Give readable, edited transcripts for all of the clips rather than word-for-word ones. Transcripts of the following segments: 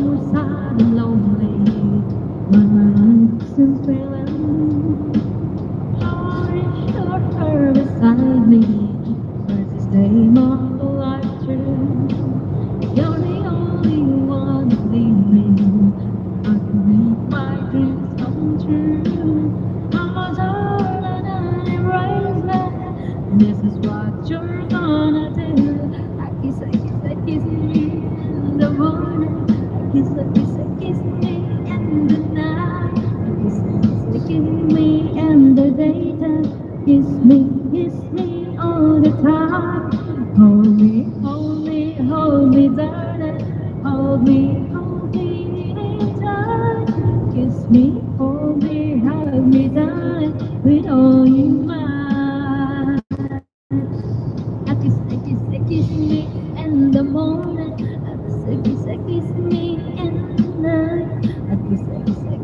so sad and lonely. When my life seems failing, I wish her beside me. First this day of a life true. You're the only one believing I can make my dreams come true. I'm a darling and I'm raised man. This is what you're gonna do. I kiss me in the morning. I kiss me in the night. Kiss me in the daytime. Kiss me all the time. Hold me, darling. Hold me tight. Hold me, darling. With all you mind. Kiss me in the morning. Kiss me in the night.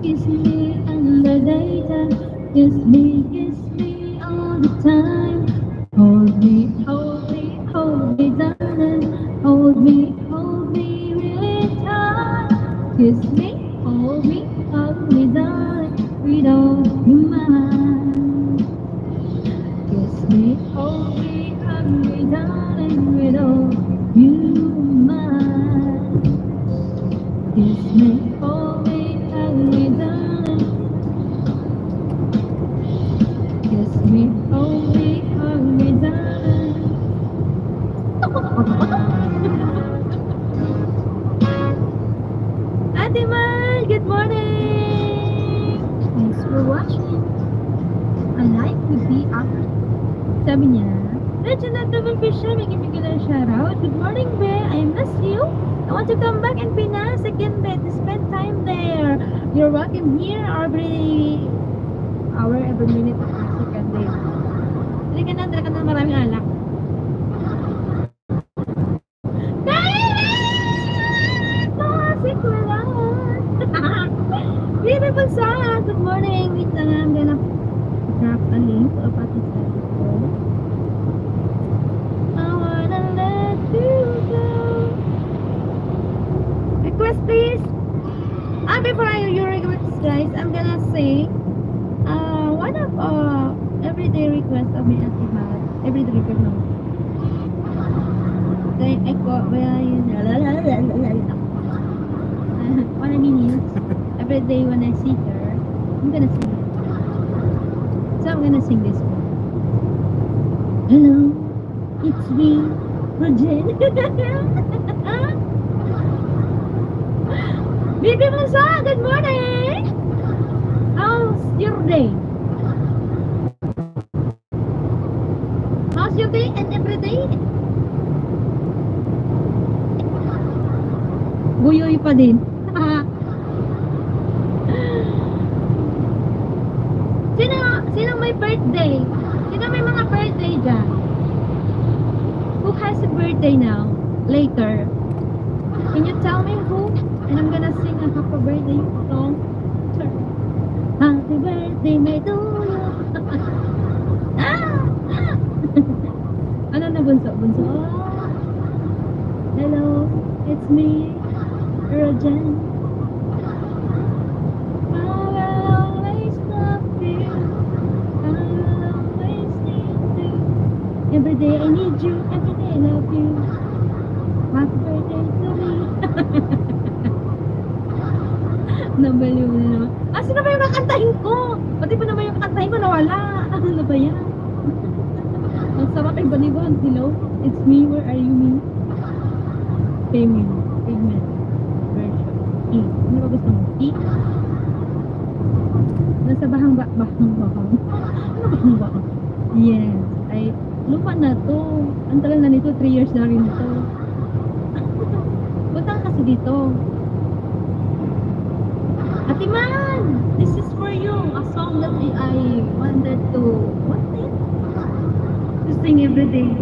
Kiss me in the daytime. Kiss me all the time. Hold me, darling. Hold me really tight. Hold me, darling. We don't mind. Hold me, darling. We don't you mind. Hold me, darling. Hold me, darling. Ate Mal, good morning! Thanks for watching. A like would be after. Sabi niya, Regina Fisher, magbibigay ko ng shoutout. Good morning, Be. I miss you. I want to come back in Pinas again, Be, to spend time there. You're welcome here every hour, every minute of the second day. Dali ka na maraming alak. Baby Bansa, good morning. Wait lang, I'm gonna drop a link to a party site. I wanna let you go. Request please. Before your requests, guys, I'm gonna say one of everyday request of my Auntie Mal. Everyday request no. Kaya one minute. Every day when I see her, I'm gonna sing it. So I'm gonna sing this one. Hello, it's me, Roger. Baby Musa, good morning. How's your day? How's your day and every day? Buyoy pa din. Sino may birthday? Sino may mga birthday dyan? Who has a birthday now? Later. Can you tell me who? And I'm gonna sing a happy birthday song. Sure. Happy birthday, may to you. Ano na bunso? Hello, it's me, Rojan. Every day I need you, every day I love you. Happy birthday to me. Nabaliw na naman. Sino ba yung kakantahin ko? Pati pa naman yung kakantahin ko nawala. Ano ba yan? Ang sarap yung banibon. Hello, it's me, where are you, me? Payment version E. Ano ba gusto mo? E? Nasa bahang. Ano bahang? Yes, ay lupa na to. Ang tagal na nito, 3 years na rin to. Punta kasi dito. Atiman! This is for you. A song that I wanted to, what is it? To sing every day.